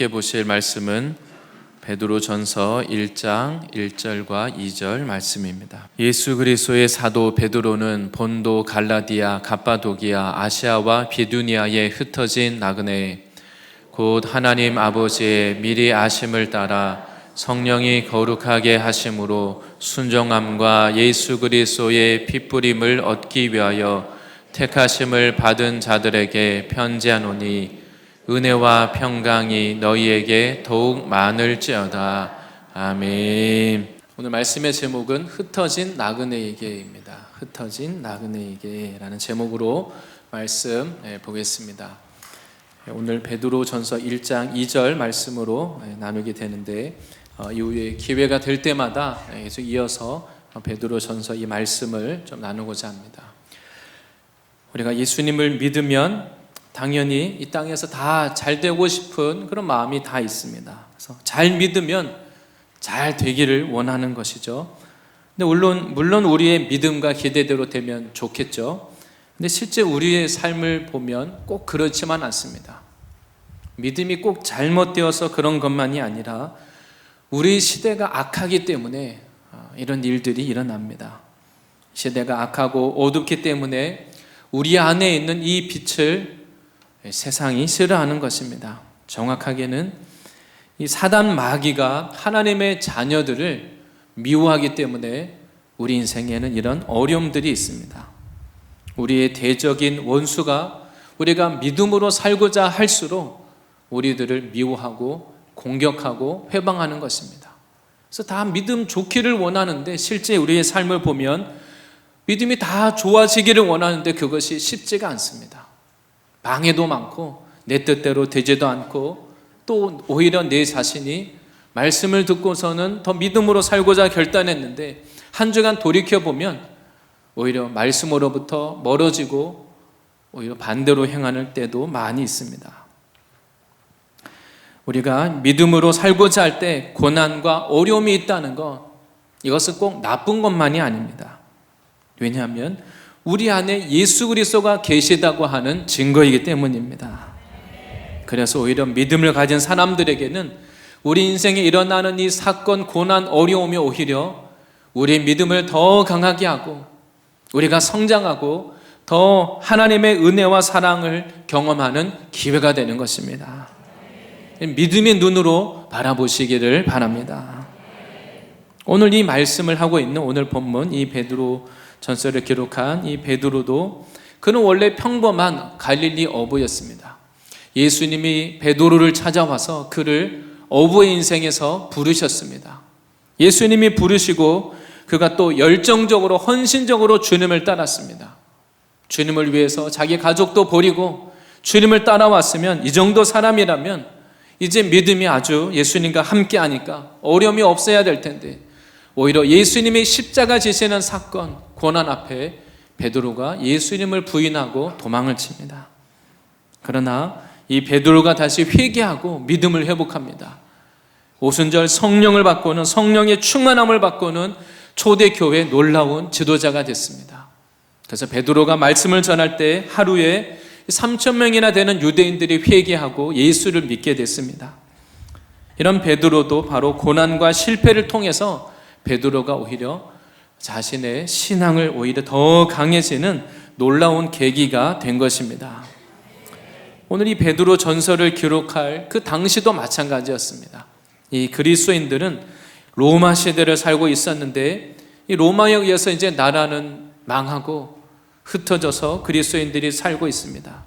함께 보실 말씀은 베드로전서 1장 1절과 2절 말씀입니다. 예수 그리스도의 사도 베드로는 본도, 갈라디아, 갑바도기아, 아시아와 비두니아에 흩어진 나그네 곧 하나님 아버지의 미리 아심을 따라 성령이 거룩하게 하심으로 순종함과 예수 그리스도의 핏부림을 얻기 위하여 택하심을 받은 자들에게 편지하노니 은혜와 평강이 너희에게 더욱 많을지어다. 아멘. 오늘 말씀의 제목은 흩어진 나그네에게입니다. 흩어진 나그네에게라는 제목으로 말씀 보겠습니다. 오늘 베드로전서 1장 2절 말씀으로 나누게 되는데 이후에 기회가 될 때마다 계속 이어서 베드로전서 이 말씀을 좀 나누고자 합니다. 우리가 예수님을 믿으면 당연히 이 땅에서 다 잘 되고 싶은 그런 마음이 다 있습니다. 그래서 잘 믿으면 잘 되기를 원하는 것이죠. 근데 물론 우리의 믿음과 기대대로 되면 좋겠죠. 근데 실제 우리의 삶을 보면 꼭 그렇지만 않습니다. 믿음이 꼭 잘못되어서 그런 것만이 아니라 우리 시대가 악하기 때문에 이런 일들이 일어납니다. 시대가 악하고 어둡기 때문에 우리 안에 있는 이 빛을 세상이 싫어하는 것입니다. 정확하게는 이 사단 마귀가 하나님의 자녀들을 미워하기 때문에 우리 인생에는 이런 어려움들이 있습니다. 우리의 대적인 원수가 우리가 믿음으로 살고자 할수록 우리들을 미워하고 공격하고 회방하는 것입니다. 그래서 다 믿음 좋기를 원하는데 실제 우리의 삶을 보면 믿음이 다 좋아지기를 원하는데 그것이 쉽지가 않습니다. 방해도 많고 내 뜻대로 되지도 않고 또 오히려 내 자신이 말씀을 듣고서는 더 믿음으로 살고자 결단했는데 한 주간 돌이켜보면 오히려 말씀으로부터 멀어지고 오히려 반대로 행하는 때도 많이 있습니다. 우리가 믿음으로 살고자 할 때 고난과 어려움이 있다는 것, 이것은 꼭 나쁜 것만이 아닙니다. 왜냐하면 우리 안에 예수 그리스도가 계시다고 하는 증거이기 때문입니다. 그래서 오히려 믿음을 가진 사람들에게는 우리 인생에 일어나는 이 사건, 고난, 어려움이 오히려 우리의 믿음을 더 강하게 하고 우리가 성장하고 더 하나님의 은혜와 사랑을 경험하는 기회가 되는 것입니다. 믿음의 눈으로 바라보시기를 바랍니다. 오늘 이 말씀을 하고 있는 오늘 본문 이 베드로 전서를 기록한 이 베드로도 그는 원래 평범한 갈릴리 어부였습니다. 예수님이 베드로를 찾아와서 그를 어부의 인생에서 부르셨습니다. 예수님이 부르시고 그가 또 열정적으로 헌신적으로 주님을 따랐습니다. 주님을 위해서 자기 가족도 버리고 주님을 따라왔으면 이 정도 사람이라면 이제 믿음이 아주 예수님과 함께 하니까 어려움이 없어야 될 텐데 오히려 예수님이 십자가 지시는 사건, 고난 앞에 베드로가 예수님을 부인하고 도망을 칩니다. 그러나 이 베드로가 다시 회개하고 믿음을 회복합니다. 오순절 성령을 받고는 성령의 충만함을 받고는 초대교회 놀라운 지도자가 됐습니다. 그래서 베드로가 말씀을 전할 때 하루에 3,000명이나 되는 유대인들이 회개하고 예수를 믿게 됐습니다. 이런 베드로도 바로 고난과 실패를 통해서 베드로가 오히려 자신의 신앙을 오히려 더 강해지는 놀라운 계기가 된 것입니다. 오늘 이 베드로 전서를 기록할 그 당시도 마찬가지였습니다. 이 그리스도인들은 로마 시대를 살고 있었는데 이 로마에 의해서 이제 나라는 망하고 흩어져서 그리스도인들이 살고 있습니다.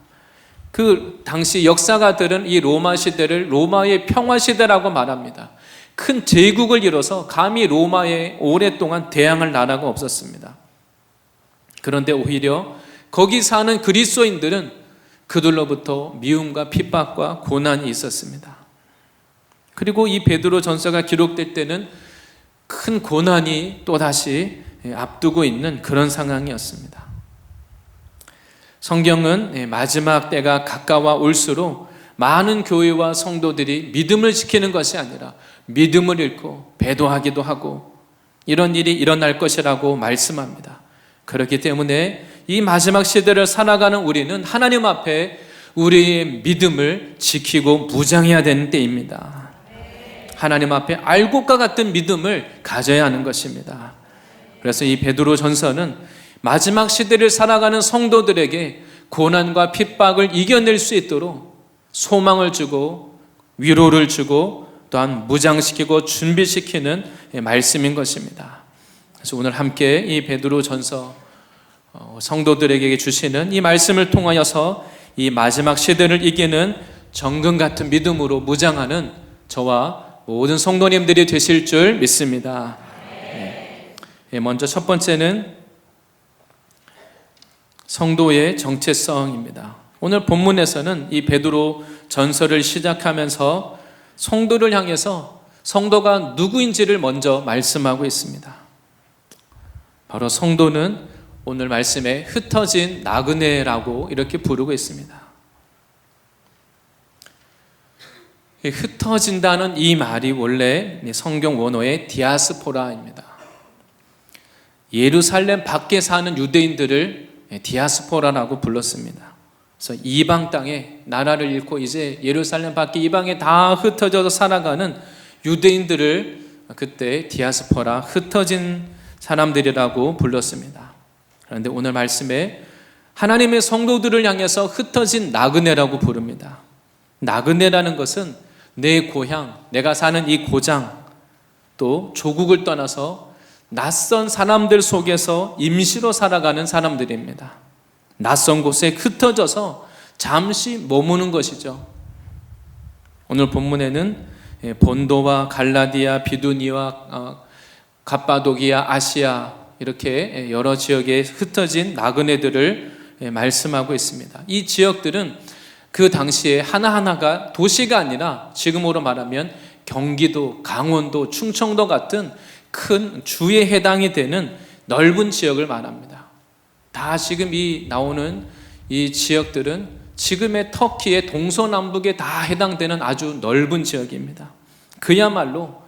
그 당시 역사가들은 이 로마 시대를 로마의 평화 시대라고 말합니다. 큰 제국을 이뤄서 감히 로마에 오랫동안 대항할 나라가 없었습니다. 그런데 오히려 거기 사는 그리스도인들은 그들로부터 미움과 핍박과 고난이 있었습니다. 그리고 이 베드로 전서가 기록될 때는 큰 고난이 또다시 앞두고 있는 그런 상황이었습니다. 성경은 마지막 때가 가까워 올수록 많은 교회와 성도들이 믿음을 지키는 것이 아니라 믿음을 잃고 배도하기도 하고 이런 일이 일어날 것이라고 말씀합니다. 그렇기 때문에 이 마지막 시대를 살아가는 우리는 하나님 앞에 우리의 믿음을 지키고 무장해야 되는 때입니다. 하나님 앞에 알곡과 같은 믿음을 가져야 하는 것입니다. 그래서 이 베드로 전서는 마지막 시대를 살아가는 성도들에게 고난과 핍박을 이겨낼 수 있도록 소망을 주고 위로를 주고 또한 무장시키고 준비시키는 말씀인 것입니다. 그래서 오늘 함께 이 베드로 전서 성도들에게 주시는 이 말씀을 통하여서 이 마지막 시대를 이기는 정금 같은 믿음으로 무장하는 저와 모든 성도님들이 되실 줄 믿습니다. 먼저 첫 번째는 성도의 정체성입니다. 오늘 본문에서는 이 베드로 전서를 시작하면서 성도를 향해서 성도가 누구인지를 먼저 말씀하고 있습니다. 바로 성도는 오늘 말씀에 흩어진 나그네라고 이렇게 부르고 있습니다. 흩어진다는 이 말이 원래 성경 원어의 디아스포라입니다. 예루살렘 밖에 사는 유대인들을 디아스포라라고 불렀습니다. 그래서 이방 땅에 나라를 잃고 이제 예루살렘 밖에 이방에 다 흩어져서 살아가는 유대인들을 그때 디아스포라, 흩어진 사람들이라고 불렀습니다. 그런데 오늘 말씀에 하나님의 성도들을 향해서 흩어진 나그네라고 부릅니다. 나그네라는 것은 내 고향, 내가 사는 이 고장, 또 조국을 떠나서 낯선 사람들 속에서 임시로 살아가는 사람들입니다. 낯선 곳에 흩어져서 잠시 머무는 것이죠. 오늘 본문에는 본도와 갈라디아, 비두니와 갑바도기아, 아시아 이렇게 여러 지역에 흩어진 나그네들을 말씀하고 있습니다. 이 지역들은 그 당시에 하나하나가 도시가 아니라 지금으로 말하면 경기도, 강원도, 충청도 같은 큰 주에 해당이 되는 넓은 지역을 말합니다. 다 지금 이 나오는 이 지역들은 지금의 터키의 동서남북에 다 해당되는 아주 넓은 지역입니다. 그야말로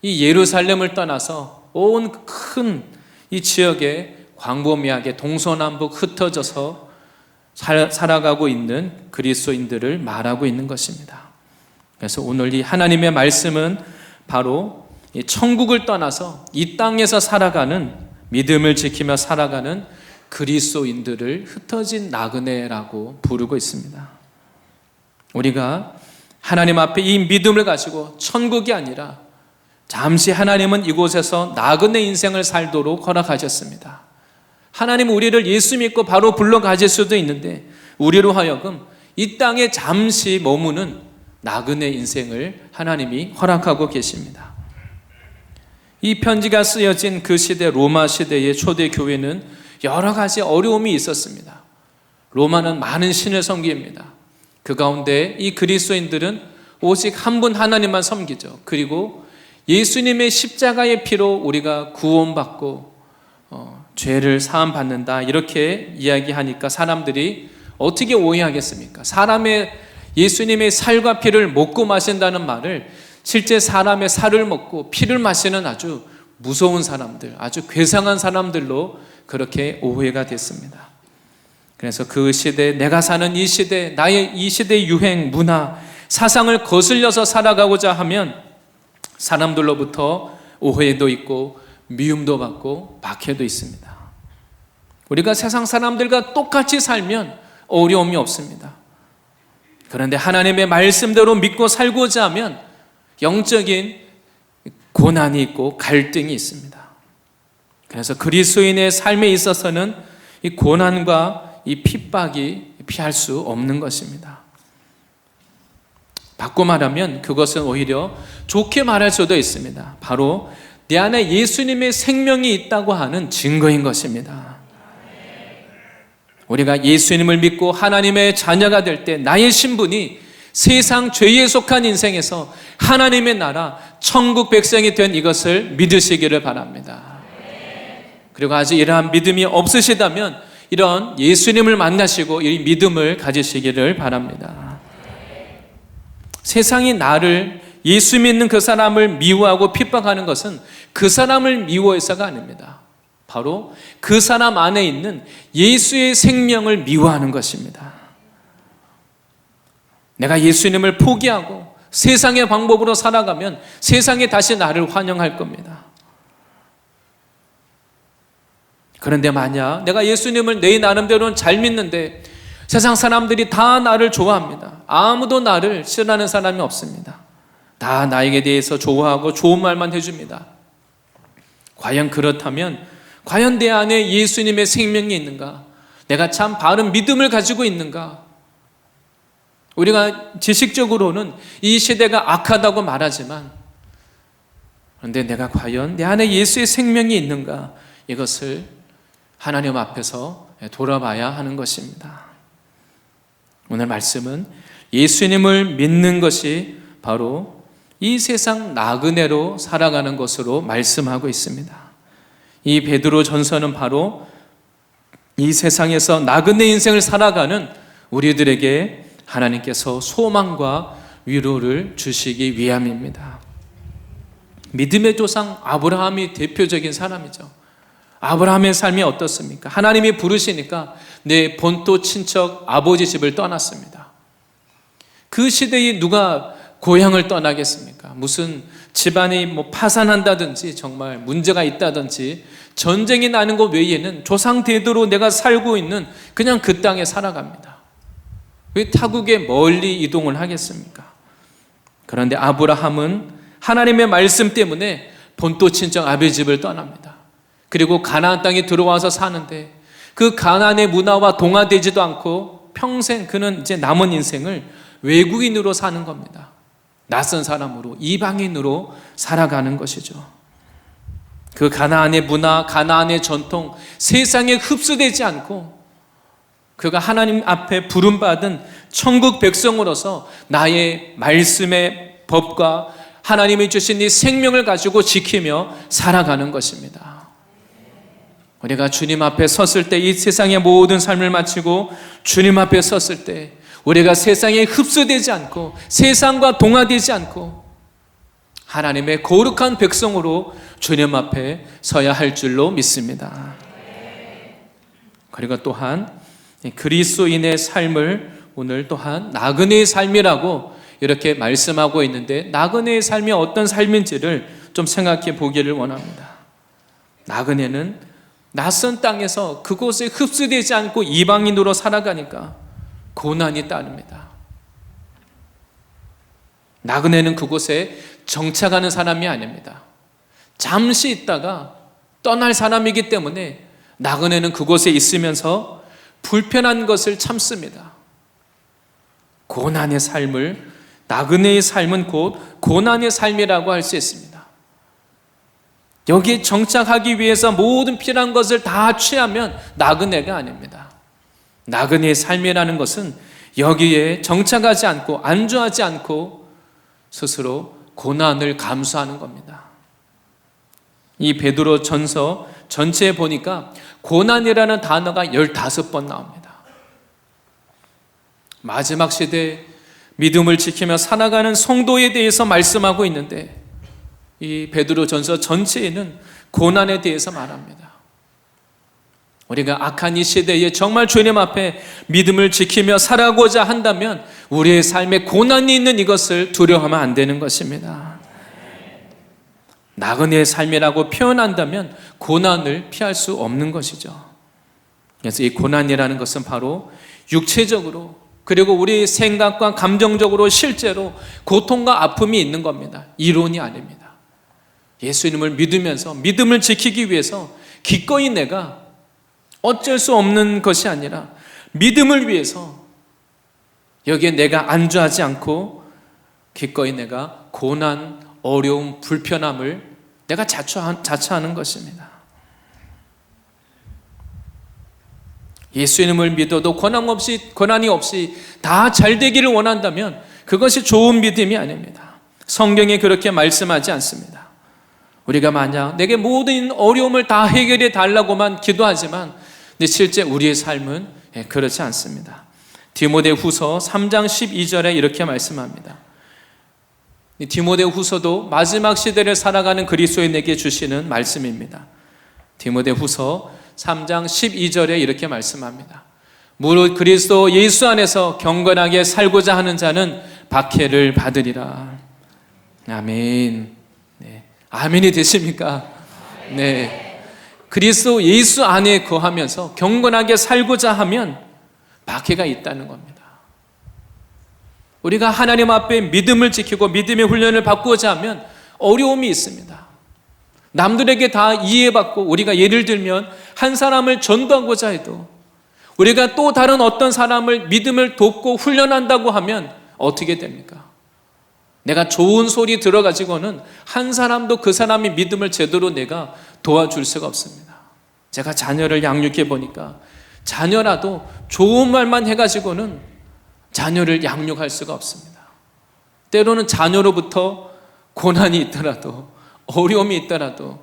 이 예루살렘을 떠나서 온 큰 이 지역에 광범위하게 동서남북 흩어져서 살아가고 있는 그리스도인들을 말하고 있는 것입니다. 그래서 오늘 이 하나님의 말씀은 바로 이 천국을 떠나서 이 땅에서 살아가는 믿음을 지키며 살아가는 그리스도인들을 흩어진 나그네라고 부르고 있습니다. 우리가 하나님 앞에 이 믿음을 가지고 천국이 아니라 잠시 하나님은 이곳에서 나그네 인생을 살도록 허락하셨습니다. 하나님은 우리를 예수 믿고 바로 불러가실 수도 있는데 우리로 하여금 이 땅에 잠시 머무는 나그네 인생을 하나님이 허락하고 계십니다. 이 편지가 쓰여진 그 시대 로마 시대의 초대 교회는 여러 가지 어려움이 있었습니다. 로마는 많은 신을 섬깁니다. 그 가운데 이 그리스도인들은 오직 한 분 하나님만 섬기죠. 그리고 예수님의 십자가의 피로 우리가 구원받고 죄를 사함받는다 이렇게 이야기하니까 사람들이 어떻게 오해하겠습니까? 예수님의 살과 피를 먹고 마신다는 말을 실제 사람의 살을 먹고 피를 마시는 아주 무서운 사람들, 아주 괴상한 사람들로 그렇게 오해가 됐습니다. 그래서 그 시대, 내가 사는 이 시대, 나의 이 시대의 유행, 문화, 사상을 거슬려서 살아가고자 하면 사람들로부터 오해도 있고 미움도 받고 박해도 있습니다. 우리가 세상 사람들과 똑같이 살면 어려움이 없습니다. 그런데 하나님의 말씀대로 믿고 살고자 하면 영적인 고난이 있고 갈등이 있습니다. 그래서 그리스도인의 삶에 있어서는 이 고난과 이 핍박이 피할 수 없는 것입니다. 바꿔 말하면 그것은 오히려 좋게 말할 수도 있습니다. 바로 내 안에 예수님의 생명이 있다고 하는 증거인 것입니다. 우리가 예수님을 믿고 하나님의 자녀가 될 때 나의 신분이 세상 죄에 속한 인생에서 하나님의 나라, 천국 백성이 된 이것을 믿으시기를 바랍니다. 그리고 아직 이러한 믿음이 없으시다면 이런 예수님을 만나시고 이 믿음을 가지시기를 바랍니다. 세상이 나를 예수 믿는 그 사람을 미워하고 핍박하는 것은 그 사람을 미워해서가 아닙니다. 바로 그 사람 안에 있는 예수의 생명을 미워하는 것입니다. 내가 예수님을 포기하고 세상의 방법으로 살아가면 세상이 다시 나를 환영할 겁니다. 그런데 만약 내가 예수님을 내 나름대로는 잘 믿는데 세상 사람들이 다 나를 좋아합니다. 아무도 나를 싫어하는 사람이 없습니다. 다 나에게 대해서 좋아하고 좋은 말만 해줍니다. 과연 그렇다면 과연 내 안에 예수님의 생명이 있는가? 내가 참 바른 믿음을 가지고 있는가? 우리가 지식적으로는 이 시대가 악하다고 말하지만 그런데 내가 과연 내 안에 예수의 생명이 있는가? 이것을 하나님 앞에서 돌아봐야 하는 것입니다. 오늘 말씀은 예수님을 믿는 것이 바로 이 세상 나그네로 살아가는 것으로 말씀하고 있습니다. 이 베드로 전서는 바로 이 세상에서 나그네 인생을 살아가는 우리들에게 하나님께서 소망과 위로를 주시기 위함입니다. 믿음의 조상 아브라함이 대표적인 사람이죠. 아브라함의 삶이 어떻습니까? 하나님이 부르시니까 내 본토 친척 아버지 집을 떠났습니다. 그 시대에 누가 고향을 떠나겠습니까? 무슨 집안이 파산한다든지 정말 문제가 있다든지 전쟁이 나는 것 외에는 조상 대대로 내가 살고 있는 그냥 그 땅에 살아갑니다. 왜 타국에 멀리 이동을 하겠습니까? 그런데 아브라함은 하나님의 말씀 때문에 본토 친척 아버지 집을 떠납니다. 그리고 가나안 땅에 들어와서 사는데 그 가나안의 문화와 동화되지도 않고 평생 그는 이제 남은 인생을 외국인으로 사는 겁니다. 낯선 사람으로, 이방인으로 살아가는 것이죠. 그 가나안의 문화, 가나안의 전통, 세상에 흡수되지 않고 그가 하나님 앞에 부름받은 천국 백성으로서 나의 말씀의 법과 하나님이 주신 이 생명을 가지고 지키며 살아가는 것입니다. 우리가 주님 앞에 섰을 때, 이 세상의 모든 삶을 마치고 주님 앞에 섰을 때 우리가 세상에 흡수되지 않고 세상과 동화되지 않고 하나님의 거룩한 백성으로 주님 앞에 서야 할 줄로 믿습니다. 그리고 또한 그리스도인의 삶을 오늘 또한 나그네의 삶이라고 이렇게 말씀하고 있는데, 나그네의 삶이 어떤 삶인지를 좀 생각해 보기를 원합니다. 나그네는 낯선 땅에서 그곳에 흡수되지 않고 이방인으로 살아가니까 고난이 따릅니다. 나그네는 그곳에 정착하는 사람이 아닙니다. 잠시 있다가 떠날 사람이기 때문에 나그네는 그곳에 있으면서 불편한 것을 참습니다. 고난의 삶을, 나그네의 삶은 곧 고난의 삶이라고 할 수 있습니다. 여기에 정착하기 위해서 모든 필요한 것을 다 취하면 나그네가 아닙니다. 나그네의 삶이라는 것은 여기에 정착하지 않고 안주하지 않고 스스로 고난을 감수하는 겁니다. 이 베드로 전서 전체에 보니까 고난이라는 단어가 15번 나옵니다. 마지막 시대 믿음을 지키며 살아가는 성도에 대해서 말씀하고 있는데, 이 베드로 전서 전체에는 고난에 대해서 말합니다. 우리가 악한 이 시대에 정말 주님 앞에 믿음을 지키며 살아가고자 한다면 우리의 삶에 고난이 있는 이것을 두려워하면 안 되는 것입니다. 나그네의 삶이라고 표현한다면 고난을 피할 수 없는 것이죠. 그래서 이 고난이라는 것은 바로 육체적으로, 그리고 우리 생각과 감정적으로 실제로 고통과 아픔이 있는 겁니다. 이론이 아닙니다. 예수님을 믿으면서 믿음을 지키기 위해서 기꺼이 내가 어쩔 수 없는 것이 아니라 믿음을 위해서 여기에 내가 안주하지 않고 기꺼이 내가 고난, 어려움, 불편함을 내가 자처하는 것입니다. 예수님을 믿어도 고난이 없이 다 잘 되기를 원한다면 그것이 좋은 믿음이 아닙니다. 성경에 그렇게 말씀하지 않습니다. 우리가 만약 내게 모든 어려움을 다 해결해 달라고만 기도하지만 근데 실제 우리의 삶은 그렇지 않습니다. 디모데후서 3장 12절에 이렇게 말씀합니다. 디모데후서도 마지막 시대를 살아가는 그리스도인에게 주시는 말씀입니다. 디모데후서 3장 12절에 이렇게 말씀합니다. 무릇 그리스도 예수 안에서 경건하게 살고자 하는 자는 박해를 받으리라. 아멘. 네. 아멘이 되십니까? 네. 그리스도 예수 안에 거하면서 경건하게 살고자 하면 박해가 있다는 겁니다. 우리가 하나님 앞에 믿음을 지키고 믿음의 훈련을 받고자 하면 어려움이 있습니다. 남들에게 다 이해받고, 우리가 예를 들면 한 사람을 전도하고자 해도 우리가 또 다른 어떤 사람을 믿음을 돕고 훈련한다고 하면 어떻게 됩니까? 내가 좋은 소리 들어가지고는 한 사람도 그 사람이 믿음을 제대로 내가 도와줄 수가 없습니다. 제가 자녀를 양육해 보니까 자녀라도 좋은 말만 해가지고는 자녀를 양육할 수가 없습니다. 때로는 자녀로부터 고난이 있더라도, 어려움이 있더라도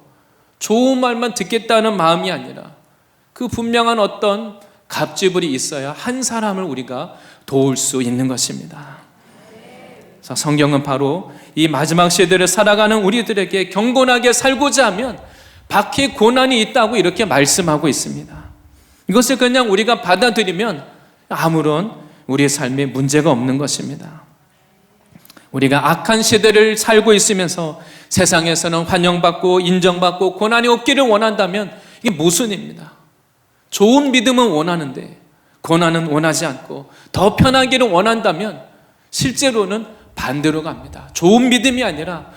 좋은 말만 듣겠다는 마음이 아니라 그 분명한 어떤 갑질이 있어야 한 사람을 우리가 도울 수 있는 것입니다. 그래서 성경은 바로 이 마지막 시대를 살아가는 우리들에게 경건하게 살고자 하면 박해 고난이 있다고 이렇게 말씀하고 있습니다. 이것을 그냥 우리가 받아들이면 아무런 우리의 삶에 문제가 없는 것입니다. 우리가 악한 시대를 살고 있으면서 세상에서는 환영받고 인정받고 고난이 없기를 원한다면 이게 모순입니다. 좋은 믿음은 원하는데 고난은 원하지 않고 더 편하기를 원한다면 실제로는 반대로 갑니다. 좋은 믿음이 아니라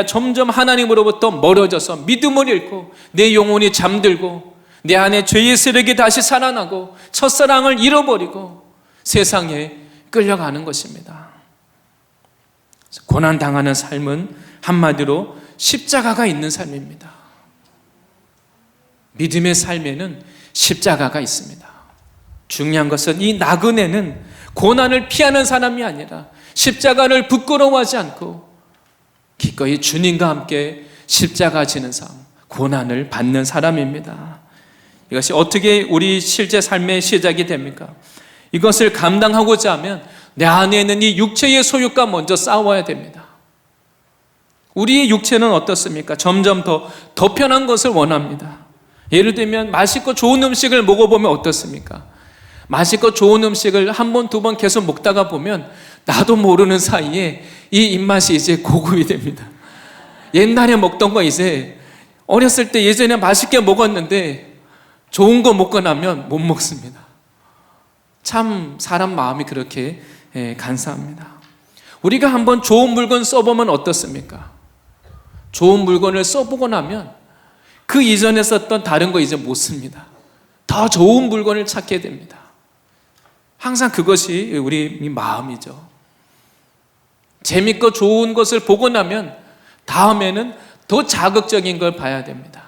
점점 하나님으로부터 멀어져서 믿음을 잃고 내 영혼이 잠들고 내 안에 죄의 세력이 다시 살아나고 첫사랑을 잃어버리고 세상에 끌려가는 것입니다. 고난당하는 삶은 한마디로 십자가가 있는 삶입니다. 믿음의 삶에는 십자가가 있습니다. 중요한 것은 이 나그네는 고난을 피하는 사람이 아니라 십자가를 부끄러워하지 않고 기꺼이 주님과 함께 십자가 지는 삶, 고난을 받는 사람입니다. 이것이 어떻게 우리 실제 삶의 시작이 됩니까? 이것을 감당하고자 하면 내 안에 있는 이 육체의 소유과 먼저 싸워야 됩니다. 우리의 육체는 어떻습니까? 점점 더 편한 것을 원합니다. 예를 들면 맛있고 좋은 음식을 먹어보면 어떻습니까? 맛있고 좋은 음식을 한 번, 두 번 계속 먹다가 보면 나도 모르는 사이에 이 입맛이 이제 고급이 됩니다. 옛날에 먹던 거 이제 어렸을 때 예전에 맛있게 먹었는데 좋은 거 먹고 나면 못 먹습니다. 참 사람 마음이 그렇게 간사합니다. 우리가 한번 좋은 물건 써보면 어떻습니까? 좋은 물건을 써보고 나면 그 이전에 썼던 다른 거 이제 못 씁니다. 더 좋은 물건을 찾게 됩니다. 항상 그것이 우리 마음이죠. 재밌고 좋은 것을 보고 나면 다음에는 더 자극적인 걸 봐야 됩니다.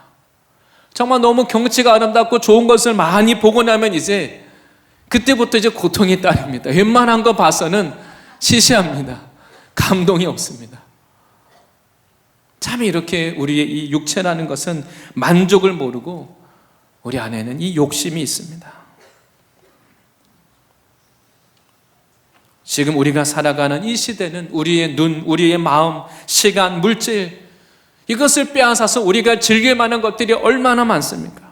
정말 너무 경치가 아름답고 좋은 것을 많이 보고 나면 이제 그때부터 이제 고통이 따릅니다. 웬만한 거 봐서는 시시합니다. 감동이 없습니다. 참 이렇게 우리의 이 육체라는 것은 만족을 모르고 우리 안에는 이 욕심이 있습니다. 지금 우리가 살아가는 이 시대는 우리의 눈, 우리의 마음, 시간, 물질 이것을 빼앗아서 우리가 즐길 만한 것들이 얼마나 많습니까?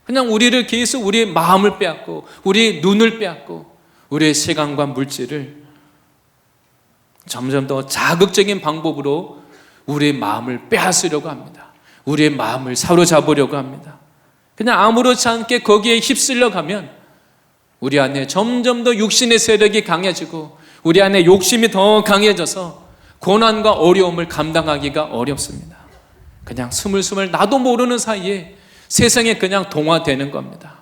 그냥 우리를 계속 우리의 마음을 빼앗고 우리의 눈을 빼앗고 우리의 시간과 물질을 점점 더 자극적인 방법으로 우리의 마음을 빼앗으려고 합니다. 우리의 마음을 사로잡으려고 합니다. 그냥 아무렇지 않게 거기에 휩쓸려 가면 우리 안에 점점 더 육신의 세력이 강해지고 우리 안에 욕심이 더 강해져서 고난과 어려움을 감당하기가 어렵습니다. 그냥 스물스물 나도 모르는 사이에 세상에 그냥 동화되는 겁니다.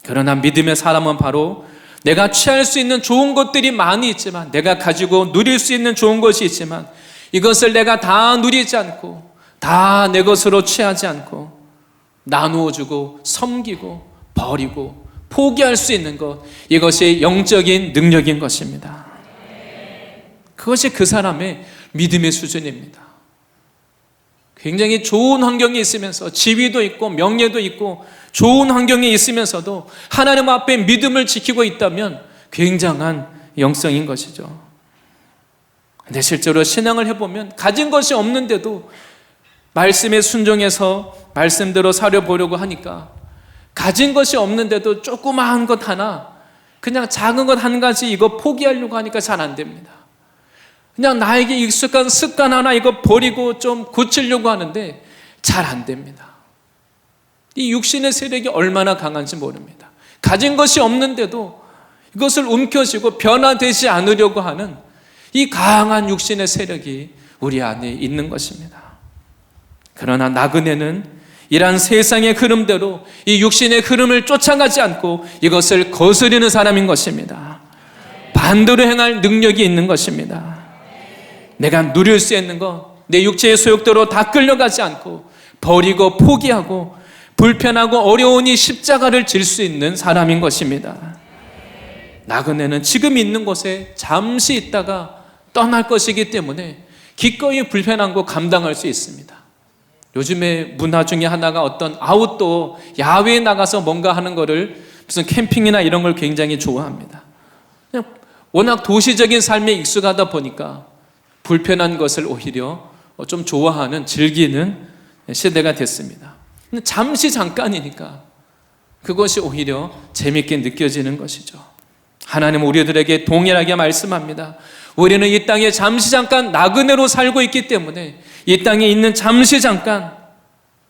그러나 믿음의 사람은 바로 내가 취할 수 있는 좋은 것들이 많이 있지만, 내가 가지고 누릴 수 있는 좋은 것이 있지만 이것을 내가 다 누리지 않고 다 내 것으로 취하지 않고 나누어 주고 섬기고 버리고 포기할 수 있는 것, 이것이 영적인 능력인 것입니다. 그것이 그 사람의 믿음의 수준입니다. 굉장히 좋은 환경이 있으면서 지위도 있고 명예도 있고 좋은 환경이 있으면서도 하나님 앞에 믿음을 지키고 있다면 굉장한 영성인 것이죠. 근데 실제로 신앙을 해보면 가진 것이 없는데도 말씀에 순종해서 말씀대로 살려보려고 하니까 가진 것이 없는데도 조그마한 것 하나, 그냥 작은 것 한 가지 이거 포기하려고 하니까 잘 안 됩니다. 그냥 나에게 익숙한 습관 하나 이거 버리고 좀 고치려고 하는데 잘 안 됩니다. 이 육신의 세력이 얼마나 강한지 모릅니다. 가진 것이 없는데도 이것을 움켜쥐고 변화되지 않으려고 하는 이 강한 육신의 세력이 우리 안에 있는 것입니다. 그러나 나그네는 이러한 세상의 흐름대로 이 육신의 흐름을 쫓아가지 않고 이것을 거스르는 사람인 것입니다. 반대로 행할 능력이 있는 것입니다. 내가 누릴 수 있는 것, 내 육체의 소욕대로 다 끌려가지 않고 버리고 포기하고 불편하고 어려운 이 십자가를 질 수 있는 사람인 것입니다. 나그네는 지금 있는 곳에 잠시 있다가 떠날 것이기 때문에 기꺼이 불편한 거 감당할 수 있습니다. 요즘에 문화 중에 하나가 어떤 아웃도어, 야외에 나가서 뭔가 하는 거를 무슨 캠핑이나 이런 걸 굉장히 좋아합니다. 그냥 워낙 도시적인 삶에 익숙하다 보니까 불편한 것을 오히려 좀 좋아하는, 즐기는 시대가 됐습니다. 근데 잠시 잠깐이니까 그것이 오히려 재밌게 느껴지는 것이죠. 하나님은 우리들에게 동일하게 말씀합니다. 우리는 이 땅에 잠시 잠깐 나그네로 살고 있기 때문에 이 땅에 있는 잠시 잠깐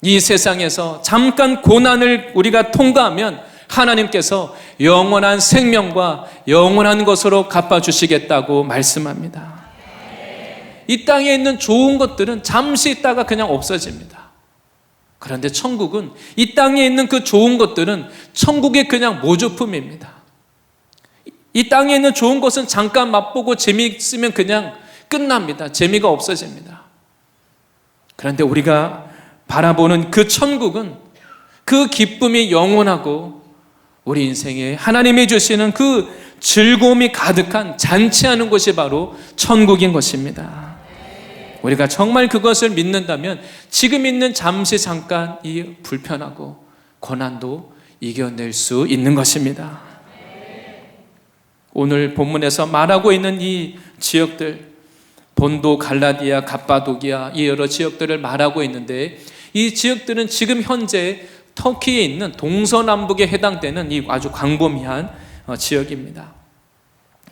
이 세상에서 잠깐 고난을 우리가 통과하면 하나님께서 영원한 생명과 영원한 것으로 갚아주시겠다고 말씀합니다. 이 땅에 있는 좋은 것들은 잠시 있다가 그냥 없어집니다. 그런데 천국은 이 땅에 있는 그 좋은 것들은 천국의 그냥 모조품입니다. 이 땅에 있는 좋은 것은 잠깐 맛보고 재미있으면 그냥 끝납니다. 재미가 없어집니다. 그런데 우리가 바라보는 그 천국은 그 기쁨이 영원하고 우리 인생에 하나님이 주시는 그 즐거움이 가득한 잔치하는 곳이 바로 천국인 것입니다. 우리가 정말 그것을 믿는다면 지금 있는 잠시 잠깐 이 불편하고 고난도 이겨낼 수 있는 것입니다. 오늘 본문에서 말하고 있는 이 지역들, 본도, 갈라디아, 갑바도기아, 이 여러 지역들을 말하고 있는데 이 지역들은 지금 현재 터키에 있는 동서남북에 해당되는 이 아주 광범위한 지역입니다.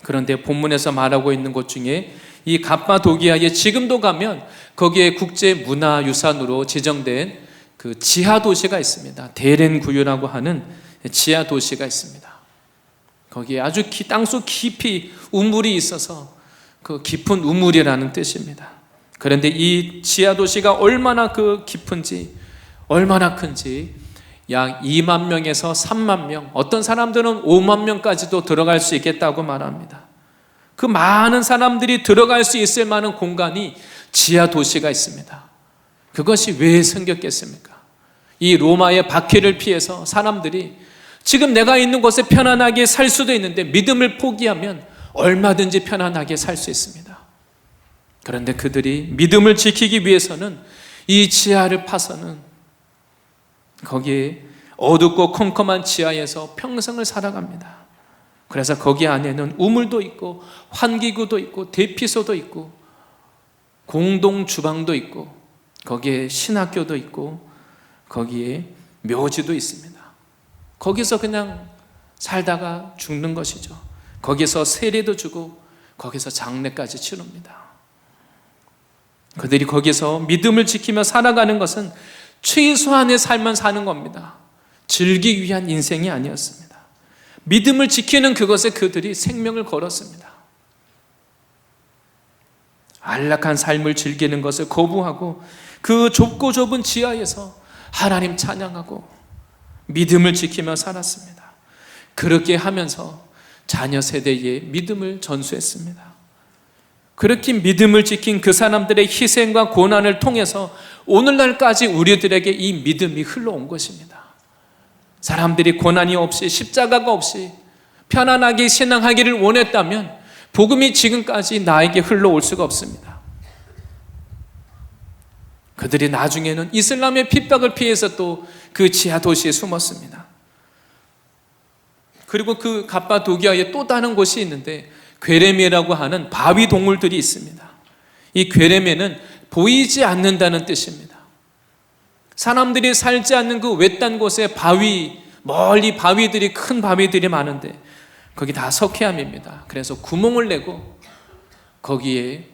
그런데 본문에서 말하고 있는 곳 중에 이 갑바도기아에 지금도 가면 거기에 국제문화유산으로 지정된 그 지하도시가 있습니다. 데렌구유라고 하는 지하도시가 있습니다. 거기에 아주 땅속 깊이 우물이 있어서 그 깊은 우물이라는 뜻입니다. 그런데 이 지하도시가 얼마나 그 깊은지, 얼마나 큰지 약 2만 명에서 3만 명, 어떤 사람들은 5만 명까지도 들어갈 수 있겠다고 말합니다. 그 많은 사람들이 들어갈 수 있을 만한 공간이 지하도시가 있습니다. 그것이 왜 생겼겠습니까? 이 로마의 박해를 피해서 사람들이 지금 내가 있는 곳에 편안하게 살 수도 있는데 믿음을 포기하면 얼마든지 편안하게 살 수 있습니다. 그런데 그들이 믿음을 지키기 위해서는 이 지하를 파서는 거기에 어둡고 컴컴한 지하에서 평생을 살아갑니다. 그래서 거기 안에는 우물도 있고 환기구도 있고 대피소도 있고 공동 주방도 있고 거기에 신학교도 있고 거기에 묘지도 있습니다. 거기서 그냥 살다가 죽는 것이죠. 거기서 세례도 주고 거기서 장례까지 치릅니다. 그들이 거기서 믿음을 지키며 살아가는 것은 최소한의 삶만 사는 겁니다. 즐기기 위한 인생이 아니었습니다. 믿음을 지키는 그것에 그들이 생명을 걸었습니다. 안락한 삶을 즐기는 것을 거부하고 그 좁고 좁은 지하에서 하나님 찬양하고 믿음을 지키며 살았습니다. 그렇게 하면서 자녀 세대에 믿음을 전수했습니다. 그렇게 믿음을 지킨 그 사람들의 희생과 고난을 통해서 오늘날까지 우리들에게 이 믿음이 흘러온 것입니다. 사람들이 고난이 없이 십자가가 없이 편안하게 신앙하기를 원했다면 복음이 지금까지 나에게 흘러올 수가 없습니다. 그들이 나중에는 이슬람의 핍박을 피해서 또 그 지하 도시에 숨었습니다. 그리고 그 갑바도기아에 또 다른 곳이 있는데 괴레메라고 하는 바위 동굴들이 있습니다. 이 괴레메는 보이지 않는다는 뜻입니다. 사람들이 살지 않는 그 외딴 곳에 바위, 멀리 바위들이, 큰 바위들이 많은데 거기 다 석회암입니다. 그래서 구멍을 내고 거기에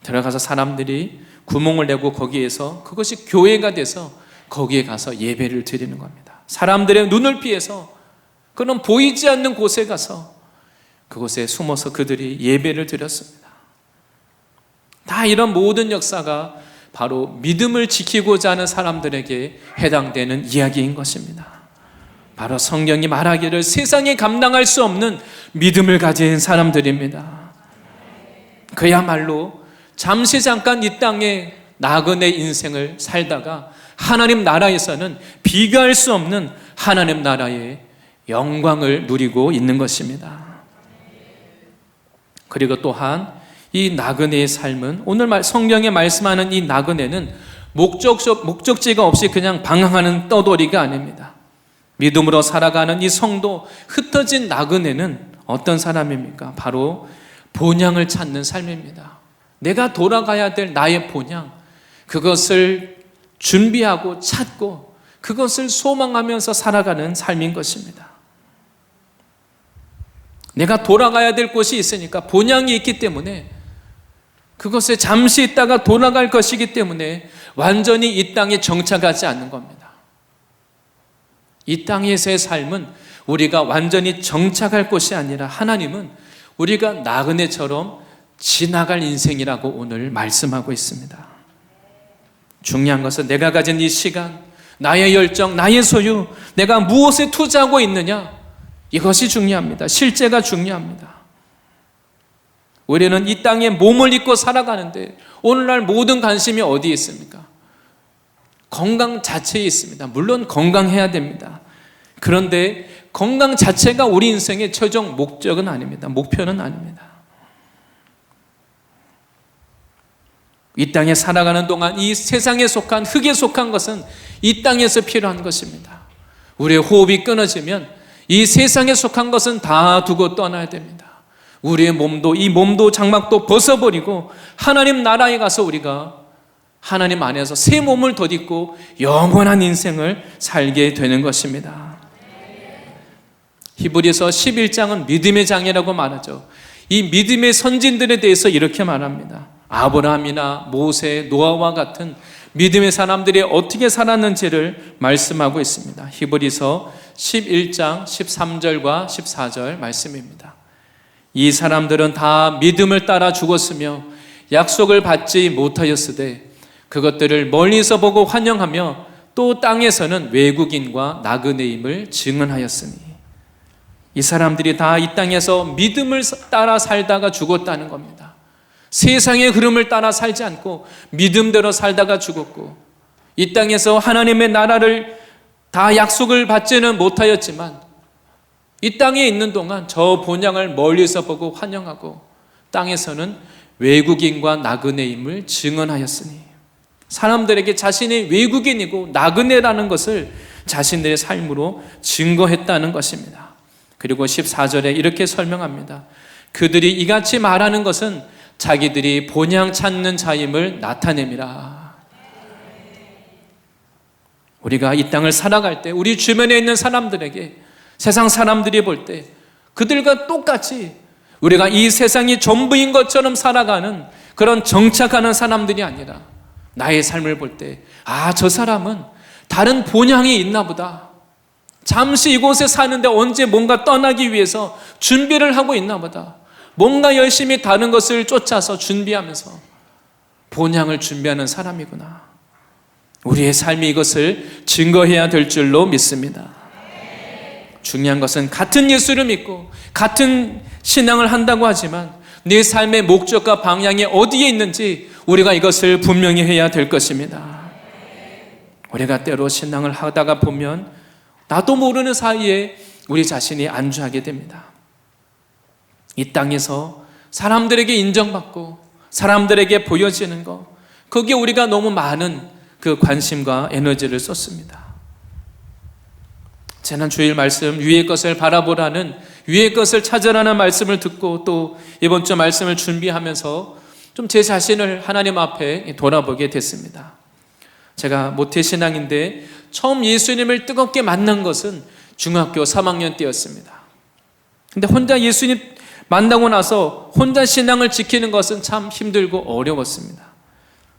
들어가서 사람들이 구멍을 내고 거기에서 그것이 교회가 돼서 거기에 가서 예배를 드리는 겁니다. 사람들의 눈을 피해서 그런 보이지 않는 곳에 가서 그곳에 숨어서 그들이 예배를 드렸습니다. 다 이런 모든 역사가 바로 믿음을 지키고자 하는 사람들에게 해당되는 이야기인 것입니다. 바로 성경이 말하기를 세상에 감당할 수 없는 믿음을 가진 사람들입니다. 그야말로 잠시 잠깐 이 땅에 나그네 인생을 살다가 하나님 나라에서는 비교할 수 없는 하나님 나라의 영광을 누리고 있는 것입니다. 그리고 또한 이 나그네의 삶은 오늘 성경에 말씀하는 이 나그네는 목적지가 없이 그냥 방황하는 떠돌이가 아닙니다. 믿음으로 살아가는 이 성도, 흩어진 나그네는 어떤 사람입니까? 바로 본향을 찾는 삶입니다. 내가 돌아가야 될 나의 본향, 그것을 준비하고 찾고 그것을 소망하면서 살아가는 삶인 것입니다. 내가 돌아가야 될 곳이 있으니까, 본향이 있기 때문에, 그것에 잠시 있다가 돌아갈 것이기 때문에 완전히 이 땅에 정착하지 않는 겁니다. 이 땅에서의 삶은 우리가 완전히 정착할 곳이 아니라 하나님은 우리가 나그네처럼 지나갈 인생이라고 오늘 말씀하고 있습니다. 중요한 것은 내가 가진 이 시간, 나의 열정, 나의 소유, 내가 무엇에 투자하고 있느냐, 이것이 중요합니다. 실제가 중요합니다. 우리는 이 땅에 몸을 입고 살아가는데 오늘날 모든 관심이 어디에 있습니까? 건강 자체에 있습니다. 물론 건강해야 됩니다. 그런데 건강 자체가 우리 인생의 최종 목적은 아닙니다. 목표는 아닙니다. 이 땅에 살아가는 동안 이 세상에 속한, 흙에 속한 것은 이 땅에서 필요한 것입니다. 우리의 호흡이 끊어지면 이 세상에 속한 것은 다 두고 떠나야 됩니다. 우리의 몸도, 이 몸도 장막도 벗어버리고 하나님 나라에 가서 우리가 하나님 안에서 새 몸을 덧입고 영원한 인생을 살게 되는 것입니다. 히브리서 11장은 믿음의 장이라고 말하죠. 이 믿음의 선진들에 대해서 이렇게 말합니다. 아브라함이나 모세, 노아와 같은 믿음의 사람들이 어떻게 살았는지를 말씀하고 있습니다. 히브리서 11장 13절과 14절 말씀입니다. 이 사람들은 다 믿음을 따라 죽었으며 약속을 받지 못하였으되 그것들을 멀리서 보고 환영하며 또 땅에서는 외국인과 나그네임을 증언하였으니, 이 사람들이 다 이 땅에서 믿음을 따라 살다가 죽었다는 겁니다. 세상의 흐름을 따라 살지 않고 믿음대로 살다가 죽었고, 이 땅에서 하나님의 나라를 다 약속을 받지는 못하였지만 이 땅에 있는 동안 저 본향을 멀리서 보고 환영하고 땅에서는 외국인과 나그네임을 증언하였으니, 사람들에게 자신이 외국인이고 나그네라는 것을 자신들의 삶으로 증거했다는 것입니다. 그리고 14절에 이렇게 설명합니다. 그들이 이같이 말하는 것은 자기들이 본향 찾는 자임을 나타냅니다. 우리가 이 땅을 살아갈 때 우리 주변에 있는 사람들에게, 세상 사람들이 볼 때 그들과 똑같이 우리가 이 세상이 전부인 것처럼 살아가는 그런 정착하는 사람들이 아니라 나의 삶을 볼 때, 아, 저 사람은 다른 본향이 있나 보다. 잠시 이곳에 사는데 언제 뭔가 떠나기 위해서 준비를 하고 있나 보다. 뭔가 열심히 다른 것을 쫓아서 준비하면서 본향을 준비하는 사람이구나. 우리의 삶이 이것을 증거해야 될 줄로 믿습니다. 중요한 것은 같은 예수를 믿고 같은 신앙을 한다고 하지만 내 삶의 목적과 방향이 어디에 있는지 우리가 이것을 분명히 해야 될 것입니다. 우리가 때로 신앙을 하다가 보면 나도 모르는 사이에 우리 자신이 안주하게 됩니다. 이 땅에서 사람들에게 인정받고 사람들에게 보여지는 것, 거기에 우리가 너무 많은 그 관심과 에너지를 쏟습니다. 지난 주일 말씀, 위의 것을 바라보라는, 위의 것을 찾으라는 말씀을 듣고 또 이번 주 말씀을 준비하면서 좀 제 자신을 하나님 앞에 돌아보게 됐습니다. 제가 모태신앙인데 처음 예수님을 뜨겁게 만난 것은 중학교 3학년 때였습니다. 근데 혼자 예수님 만나고 나서 혼자 신앙을 지키는 것은 참 힘들고 어려웠습니다.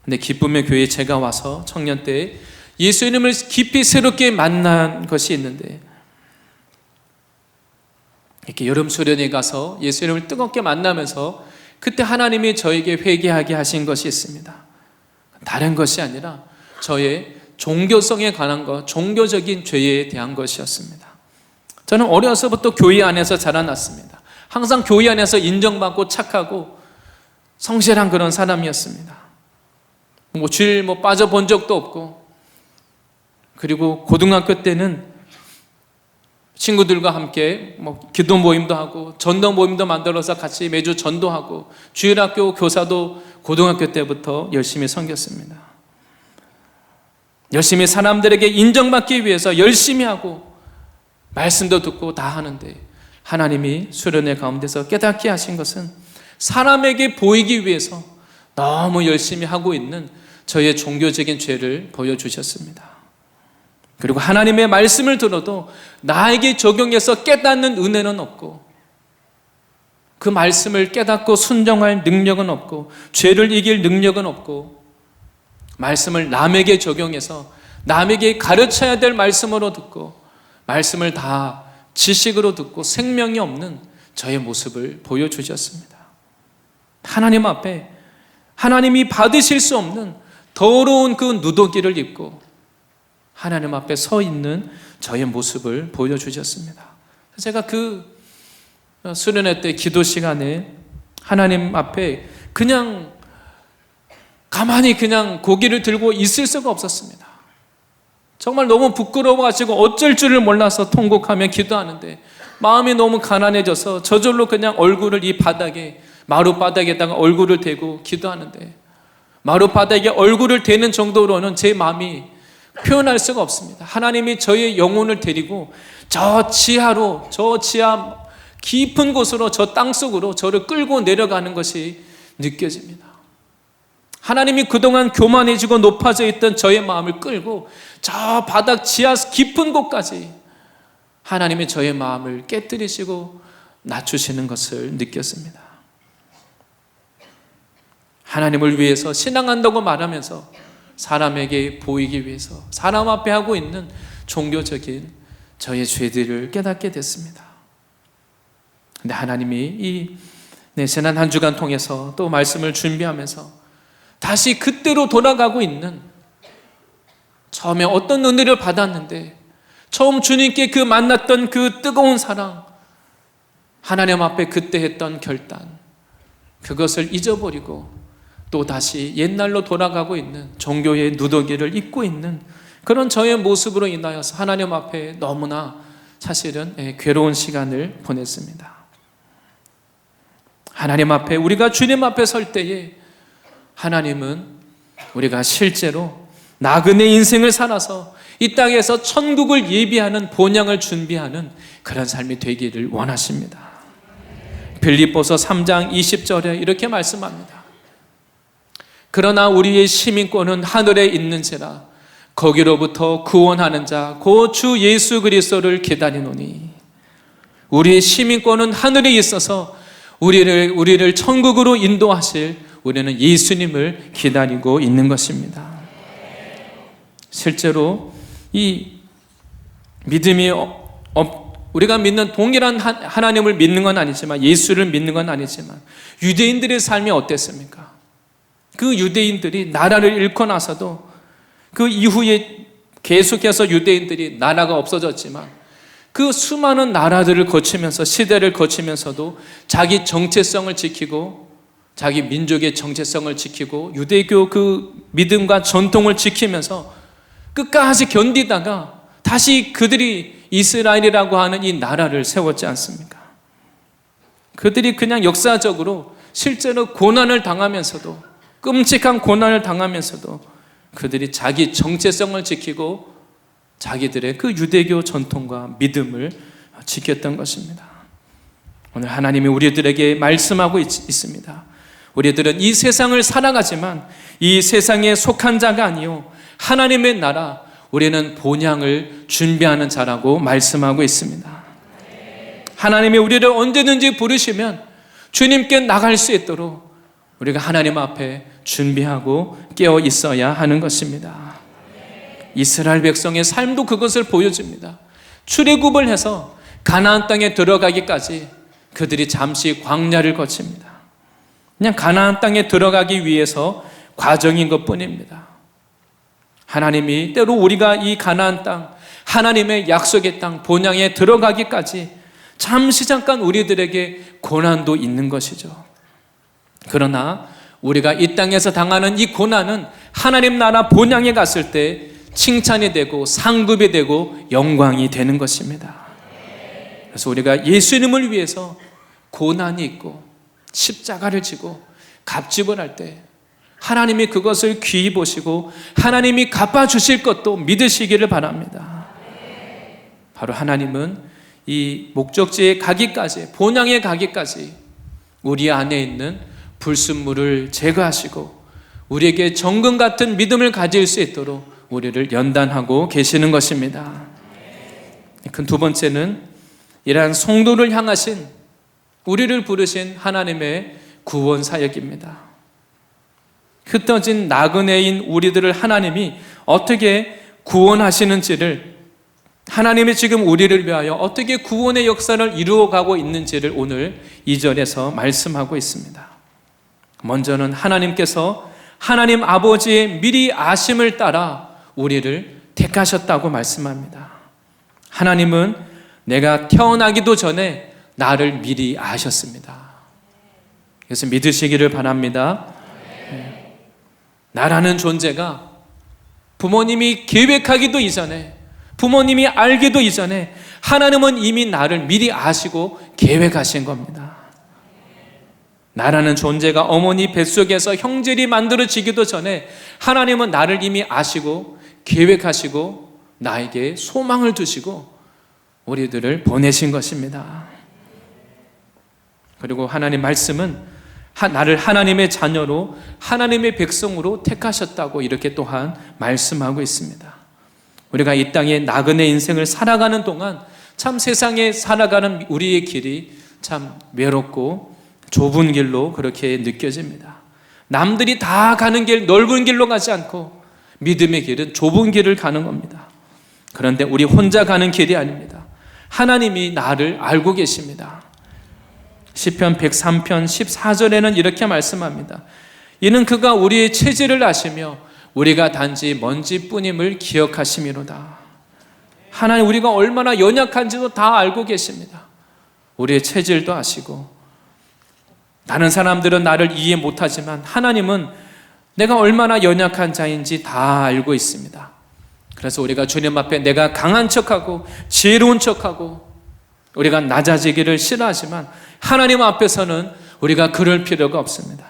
근데 기쁨의 교회에 제가 와서 청년 때 예수님을 깊이 새롭게 만난 것이 있는데, 이렇게 여름 수련회 가서 예수님을 뜨겁게 만나면서 그때 하나님이 저에게 회개하게 하신 것이 있습니다. 다른 것이 아니라 저의 종교성에 관한 것, 종교적인 죄에 대한 것이었습니다. 저는 어려서부터 교회 안에서 자라났습니다. 항상 교회 안에서 인정받고 착하고 성실한 그런 사람이었습니다. 주일 빠져본 적도 없고, 그리고 고등학교 때는 친구들과 함께 기도 모임도 하고 전도 모임도 만들어서 같이 매주 전도하고, 주일학교 교사도 고등학교 때부터 열심히 섬겼습니다. 열심히 사람들에게 인정받기 위해서 열심히 하고 말씀도 듣고 다 하는데, 하나님이 수련회 가운데서 깨닫게 하신 것은 사람에게 보이기 위해서 너무 열심히 하고 있는 저의 종교적인 죄를 보여주셨습니다. 그리고 하나님의 말씀을 들어도 나에게 적용해서 깨닫는 은혜는 없고, 그 말씀을 깨닫고 순종할 능력은 없고, 죄를 이길 능력은 없고, 말씀을 남에게 적용해서 남에게 가르쳐야 될 말씀으로 듣고, 말씀을 다 지식으로 듣고 생명이 없는 저의 모습을 보여주셨습니다. 하나님 앞에 하나님이 받으실 수 없는 더러운 그 누더기를 입고 하나님 앞에 서 있는 저의 모습을 보여주셨습니다. 제가 그 수련회 때 기도 시간에 하나님 앞에 그냥 가만히 그냥 고개를 들고 있을 수가 없었습니다. 정말 너무 부끄러워가지고 어쩔 줄을 몰라서 통곡하며 기도하는데, 마음이 너무 가난해져서 저절로 그냥 얼굴을 이 바닥에, 마룻바닥에다가 얼굴을 대고 기도하는데, 마룻바닥에 얼굴을 대는 정도로는 제 마음이 표현할 수가 없습니다. 하나님이 저의 영혼을 데리고 저 지하로, 저 지하 깊은 곳으로, 저 땅속으로 저를 끌고 내려가는 것이 느껴집니다. 하나님이 그동안 교만해지고 높아져 있던 저의 마음을 끌고 저 바닥 지하 깊은 곳까지 하나님이 저의 마음을 깨뜨리시고 낮추시는 것을 느꼈습니다. 하나님을 위해서 신앙한다고 말하면서 사람에게 보이기 위해서 사람 앞에 하고 있는 종교적인 저의 죄들을 깨닫게 됐습니다. 근데 하나님이 지난 한 주간 통해서 또 말씀을 준비하면서 다시 그때로 돌아가고 있는, 처음에 어떤 은혜를 받았는데 처음 주님께 그 만났던 그 뜨거운 사랑, 하나님 앞에 그때 했던 결단, 그것을 잊어버리고 또 다시 옛날로 돌아가고 있는 종교의 누더기를 입고 있는 그런 저의 모습으로 인하여서 하나님 앞에 너무나 사실은 괴로운 시간을 보냈습니다. 하나님 앞에, 우리가 주님 앞에 설 때에 하나님은 우리가 실제로 나그네 인생을 살아서 이 땅에서 천국을 예비하는, 본향을 준비하는 그런 삶이 되기를 원하십니다. 빌립보서 3장 20절에 이렇게 말씀합니다. 그러나 우리의 시민권은 하늘에 있는지라 거기로부터 구원하는 자 곧 주 예수 그리스도를 기다리노니. 우리의 시민권은 하늘에 있어서 우리를 천국으로 인도하실 우리는 예수님을 기다리고 있는 것입니다. 실제로 이 믿음이 우리가 믿는 동일한 하나님을 믿는 건 아니지만, 예수를 믿는 건 아니지만, 유대인들의 삶이 어땠습니까? 그 유대인들이 나라를 잃고 나서도 그 이후에 계속해서 유대인들이 나라가 없어졌지만, 그 수많은 나라들을 거치면서, 시대를 거치면서도 자기 정체성을 지키고 자기 민족의 정체성을 지키고 유대교 그 믿음과 전통을 지키면서 끝까지 견디다가 다시 그들이 이스라엘이라고 하는 이 나라를 세웠지 않습니까? 그들이 그냥 역사적으로 실제로 고난을 당하면서도, 끔찍한 고난을 당하면서도 그들이 자기 정체성을 지키고 자기들의 그 유대교 전통과 믿음을 지켰던 것입니다. 오늘 하나님이 우리들에게 말씀하고 있습니다. 우리들은 이 세상을 살아가지만 이 세상에 속한 자가 아니요 하나님의 나라, 우리는 본향을 준비하는 자라고 말씀하고 있습니다. 하나님이 우리를 언제든지 부르시면 주님께 나갈 수 있도록 우리가 하나님 앞에 준비하고 깨어 있어야 하는 것입니다. 이스라엘 백성의 삶도 그것을 보여줍니다. 출애굽을 해서 가나안 땅에 들어가기까지 그들이 잠시 광야를 거칩니다. 그냥 가나안 땅에 들어가기 위해서 과정인 것뿐입니다. 하나님이 때로 우리가 이 가나안 땅, 하나님의 약속의 땅, 본향에 들어가기까지 잠시 잠깐 우리들에게 고난도 있는 것이죠. 그러나 우리가 이 땅에서 당하는 이 고난은 하나님 나라 본향에 갔을 때 칭찬이 되고 상급이 되고 영광이 되는 것입니다. 그래서 우리가 예수님을 위해서 고난이 있고 십자가를 지고 갑집을 할 때 하나님이 그것을 귀히 보시고 하나님이 갚아주실 것도 믿으시기를 바랍니다. 바로 하나님은 이 목적지에 가기까지, 본향에 가기까지 우리 안에 있는 불순물을 제거하시고 우리에게 정금 같은 믿음을 가질 수 있도록 우리를 연단하고 계시는 것입니다. 그 두 번째는 이러한 성도를 향하신, 우리를 부르신 하나님의 구원 사역입니다. 흩어진 나그네인 우리들을 하나님이 어떻게 구원하시는지를, 하나님이 지금 우리를 위하여 어떻게 구원의 역사를 이루어가고 있는지를 오늘 2절에서 말씀하고 있습니다. 먼저는 하나님께서 하나님 아버지의 미리 아심을 따라 우리를 택하셨다고 말씀합니다. 하나님은 내가 태어나기도 전에 나를 미리 아셨습니다. 그래서 믿으시기를 바랍니다. 나라는 존재가 부모님이 계획하기도 이전에, 부모님이 알기도 이전에 하나님은 이미 나를 미리 아시고 계획하신 겁니다. 나라는 존재가 어머니 뱃속에서 형질이 만들어지기도 전에 하나님은 나를 이미 아시고 계획하시고 나에게 소망을 두시고 우리들을 보내신 것입니다. 그리고 하나님 말씀은 나를 하나님의 자녀로, 하나님의 백성으로 택하셨다고 이렇게 또한 말씀하고 있습니다. 우리가 이 땅에 나그네 인생을 살아가는 동안 참 세상에 살아가는 우리의 길이 참 외롭고 좁은 길로 그렇게 느껴집니다. 남들이 다 가는 길, 넓은 길로 가지 않고 믿음의 길은 좁은 길을 가는 겁니다. 그런데 우리 혼자 가는 길이 아닙니다. 하나님이 나를 알고 계십니다. 시편 103편 14절에는 이렇게 말씀합니다. 이는 그가 우리의 체질을 아시며 우리가 단지 먼지뿐임을 기억하심이로다. 하나님, 우리가 얼마나 연약한지도 다 알고 계십니다. 우리의 체질도 아시고, 다른 사람들은 나를 이해 못하지만 하나님은 내가 얼마나 연약한 자인지 다 알고 있습니다. 그래서 우리가 주님 앞에 내가 강한 척하고 지혜로운 척하고 우리가 낮아지기를 싫어하지만 하나님 앞에서는 우리가 그럴 필요가 없습니다.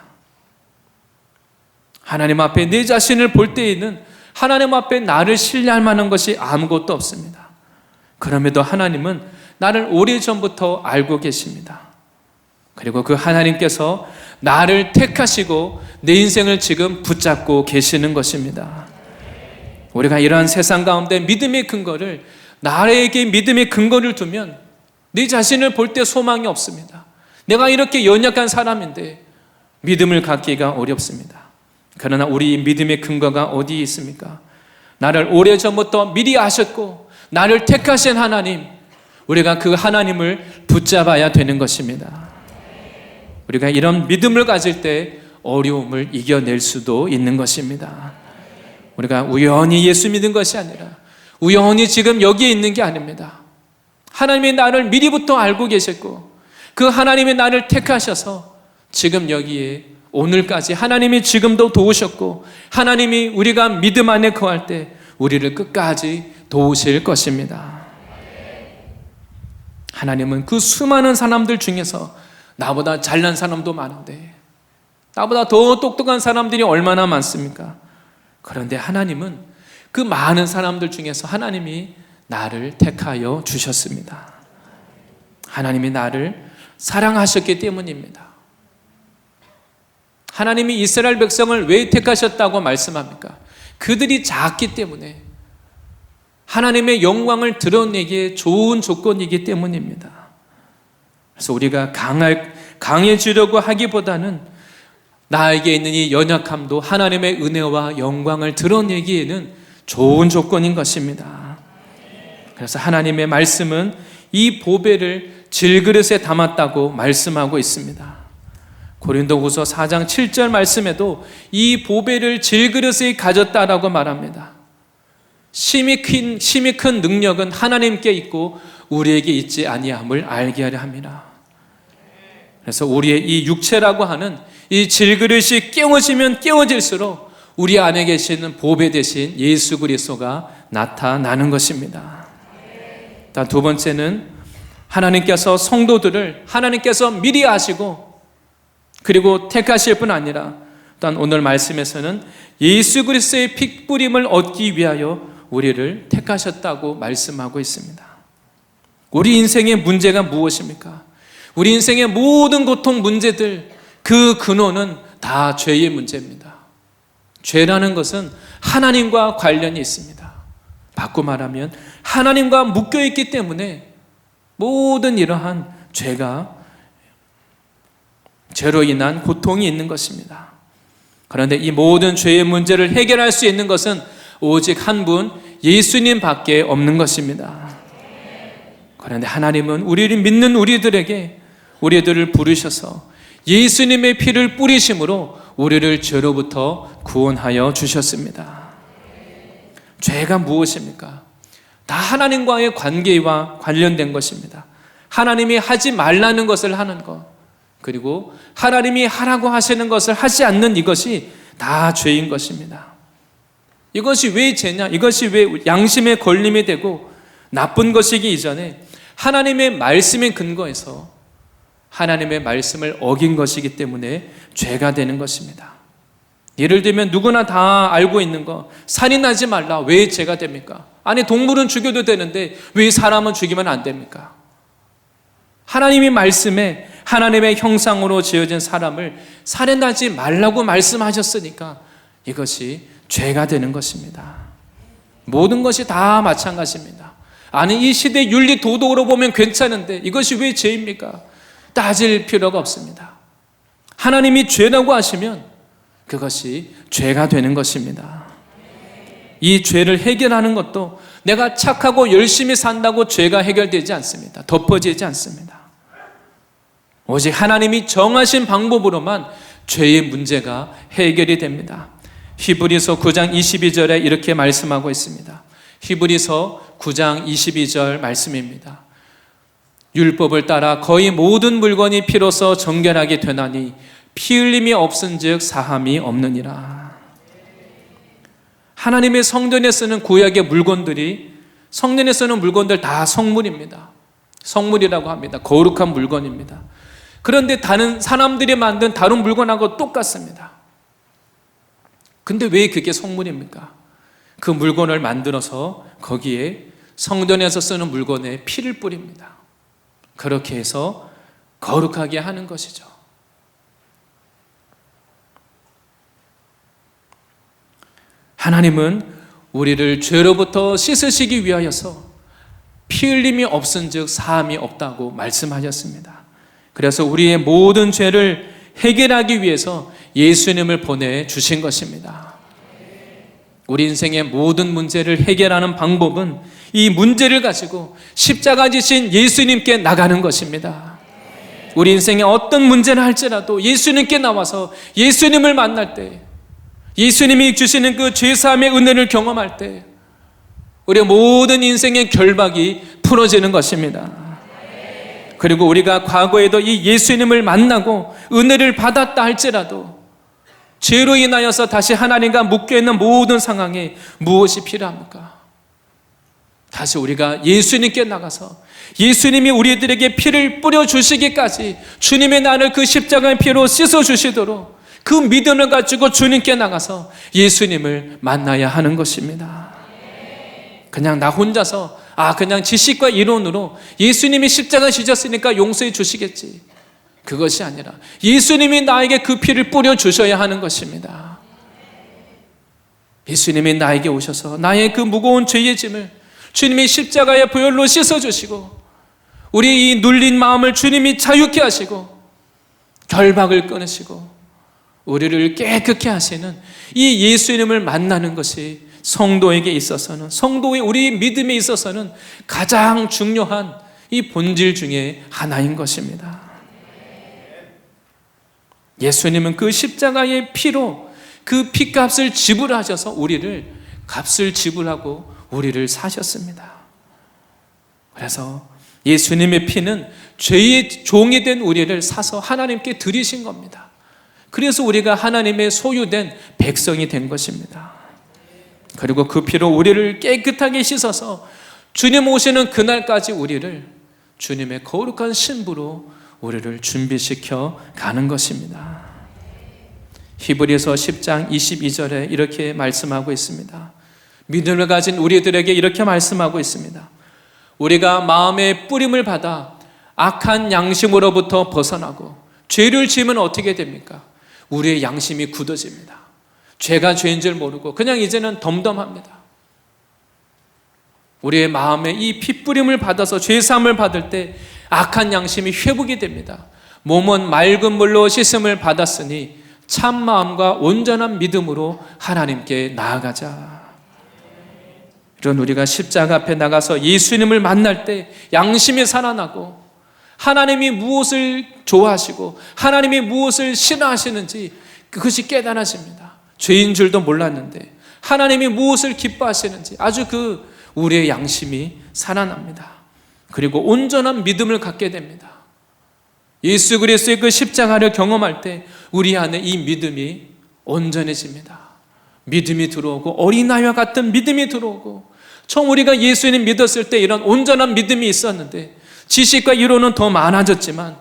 하나님 앞에 내 자신을 볼 때에는 하나님 앞에 나를 신뢰할 만한 것이 아무것도 없습니다. 그럼에도 하나님은 나를 오래전부터 알고 계십니다. 그리고 그 하나님께서 나를 택하시고 내 인생을 지금 붙잡고 계시는 것입니다. 우리가 이러한 세상 가운데 믿음의 근거를, 나에게 믿음의 근거를 두면 내 자신을 볼 때 소망이 없습니다. 내가 이렇게 연약한 사람인데 믿음을 갖기가 어렵습니다. 그러나 우리 믿음의 근거가 어디에 있습니까? 나를 오래전부터 미리 아셨고 나를 택하신 하나님, 우리가 그 하나님을 붙잡아야 되는 것입니다. 우리가 이런 믿음을 가질 때 어려움을 이겨낼 수도 있는 것입니다. 우리가 우연히 예수 믿은 것이 아니라 우연히 지금 여기에 있는 게 아닙니다. 하나님이 나를 미리부터 알고 계셨고 그 하나님이 나를 택하셔서 지금 여기에 오늘까지 하나님이 지금도 도우셨고 하나님이 우리가 믿음 안에 거할 때 우리를 끝까지 도우실 것입니다. 하나님은 그 수많은 사람들 중에서 나보다 잘난 사람도 많은데, 나보다 더 똑똑한 사람들이 얼마나 많습니까? 그런데 하나님은 그 많은 사람들 중에서 하나님이 나를 택하여 주셨습니다. 하나님이 나를 사랑하셨기 때문입니다. 하나님이 이스라엘 백성을 왜 택하셨다고 말씀합니까? 그들이 작기 때문에 하나님의 영광을 드러내기에 좋은 조건이기 때문입니다. 그래서 우리가 강해지려고 하기보다는 나에게 있는 이 연약함도 하나님의 은혜와 영광을 드러내기에는 좋은 조건인 것입니다. 그래서 하나님의 말씀은 이 보배를 질그릇에 담았다고 말씀하고 있습니다. 고린도후서 4장 7절 말씀에도 이 보배를 질그릇에 가졌다라고 말합니다. 심히 큰 능력은 하나님께 있고 우리에게 있지 아니함을 알게 하려 함이라. 그래서 우리의 이 육체라고 하는 이 질그릇이 깨워지면 깨워질수록 우리 안에 계시는 보배 대신 예수 그리스도가 나타나는 것입니다. 다음 두 번째는 하나님께서 성도들을 하나님께서 미리 아시고 그리고 택하실 뿐 아니라 또한 오늘 말씀에서는 예수 그리스도의 피 뿌림을 얻기 위하여 우리를 택하셨다고 말씀하고 있습니다. 우리 인생의 문제가 무엇입니까? 우리 인생의 모든 고통 문제들 그 근원은 다 죄의 문제입니다. 죄라는 것은 하나님과 관련이 있습니다. 바꿔 말하면 하나님과 묶여있기 때문에 모든 이러한 죄로 인한 고통이 있는 것입니다. 그런데 이 모든 죄의 문제를 해결할 수 있는 것은 오직 한 분 예수님 밖에 없는 것입니다. 그런데 하나님은 우리를 믿는 우리들을 부르셔서 예수님의 피를 뿌리심으로 우리를 죄로부터 구원하여 주셨습니다. 죄가 무엇입니까? 다 하나님과의 관계와 관련된 것입니다. 하나님이 하지 말라는 것을 하는 것, 그리고 하나님이 하라고 하시는 것을 하지 않는 이것이 다 죄인 것입니다. 이것이 왜 죄냐? 이것이 왜 양심의 걸림이 되고 나쁜 것이기 이전에 하나님의 말씀에 근거해서 하나님의 말씀을 어긴 것이기 때문에 죄가 되는 것입니다. 예를 들면 누구나 다 알고 있는 거, 살인하지 말라. 왜 죄가 됩니까? 아니, 동물은 죽여도 되는데 왜 사람은 죽이면 안 됩니까? 하나님이 말씀에 하나님의 형상으로 지어진 사람을 살인하지 말라고 말씀하셨으니까 이것이 죄가 되는 것입니다. 모든 것이 다 마찬가지입니다. 아니, 이 시대 윤리 도덕으로 보면 괜찮은데 이것이 왜 죄입니까? 따질 필요가 없습니다. 하나님이 죄라고 하시면 그것이 죄가 되는 것입니다. 이 죄를 해결하는 것도 내가 착하고 열심히 산다고 죄가 해결되지 않습니다. 덮어지지 않습니다. 오직 하나님이 정하신 방법으로만 죄의 문제가 해결이 됩니다. 히브리서 9장 22절에 이렇게 말씀하고 있습니다. 히브리서 9장 22절 말씀입니다. 율법을 따라 거의 모든 물건이 피로써 정결하게 되나니 피 흘림이 없은즉 사함이 없느니라. 하나님의 성전에 쓰는 구약의 물건들이, 성전에 쓰는 물건들 다 성물입니다. 성물이라고 합니다. 거룩한 물건입니다. 그런데 다른 사람들이 만든 다른 물건하고 똑같습니다. 근데 왜 그게 성물입니까? 그 물건을 만들어서 거기에 성전에서 쓰는 물건에 피를 뿌립니다. 그렇게 해서 거룩하게 하는 것이죠. 하나님은 우리를 죄로부터 씻으시기 위하여서 피 흘림이 없은즉 사함이 없다고 말씀하셨습니다. 그래서 우리의 모든 죄를 해결하기 위해서 예수님을 보내주신 것입니다. 우리 인생의 모든 문제를 해결하는 방법은 이 문제를 가지고 십자가 지신 예수님께 나가는 것입니다. 우리 인생에 어떤 문제를 할지라도 예수님께 나와서 예수님을 만날 때, 예수님이 주시는 그 죄사함의 은혜를 경험할 때 우리의 모든 인생의 결박이 풀어지는 것입니다. 그리고 우리가 과거에도 이 예수님을 만나고 은혜를 받았다 할지라도 죄로 인하여서 다시 하나님과 묶여있는 모든 상황에 무엇이 필요합니까? 다시 우리가 예수님께 나가서 예수님이 우리들에게 피를 뿌려주시기까지 주님의 나를 그 십자가의 피로 씻어주시도록 그 믿음을 가지고 주님께 나가서 예수님을 만나야 하는 것입니다. 그냥 나 혼자서 그냥 지식과 이론으로 예수님이 십자가 지셨으니까 용서해 주시겠지, 그것이 아니라 예수님이 나에게 그 피를 뿌려주셔야 하는 것입니다. 예수님이 나에게 오셔서 나의 그 무거운 죄의 짐을 주님이 십자가의 보혈로 씻어주시고 우리 이 눌린 마음을 주님이 자유케 하시고 결박을 끊으시고 우리를 깨끗게 하시는 이 예수님을 만나는 것이 성도에게 있어서는, 성도의 우리 믿음에 있어서는 가장 중요한 이 본질 중에 하나인 것입니다. 예수님은 그 십자가의 피로 그 피값을 지불하셔서 우리를 값을 지불하고 우리를 사셨습니다. 그래서 예수님의 피는 죄의 종이 된 우리를 사서 하나님께 드리신 겁니다. 그래서 우리가 하나님의 소유된 백성이 된 것입니다. 그리고 그 피로 우리를 깨끗하게 씻어서 주님 오시는 그날까지 우리를 주님의 거룩한 신부로 우리를 준비시켜 가는 것입니다. 히브리서 10장 22절에 이렇게 말씀하고 있습니다. 믿음을 가진 우리들에게 이렇게 말씀하고 있습니다. 우리가 마음의 뿌림을 받아 악한 양심으로부터 벗어나고 죄를 지으면 어떻게 됩니까? 우리의 양심이 굳어집니다. 죄가 죄인 줄 모르고 그냥 이제는 덤덤합니다. 우리의 마음에 이 핏뿌림을 받아서 죄사함을 받을 때 악한 양심이 회복이 됩니다. 몸은 맑은 물로 씻음을 받았으니 참 마음과 온전한 믿음으로 하나님께 나아가자. 이런 우리가 십자가 앞에 나가서 예수님을 만날 때 양심이 살아나고 하나님이 무엇을 좋아하시고 하나님이 무엇을 싫어하시는지 그것이 깨달아집니다. 죄인 줄도 몰랐는데 하나님이 무엇을 기뻐하시는지 아주 그 우리의 양심이 살아납니다. 그리고 온전한 믿음을 갖게 됩니다. 예수 그리스도의 그 십자가를 경험할 때 우리 안에 이 믿음이 온전해집니다. 믿음이 들어오고 어린아이와 같은 믿음이 들어오고 처음 우리가 예수님 믿었을 때 이런 온전한 믿음이 있었는데 지식과 이론은 더 많아졌지만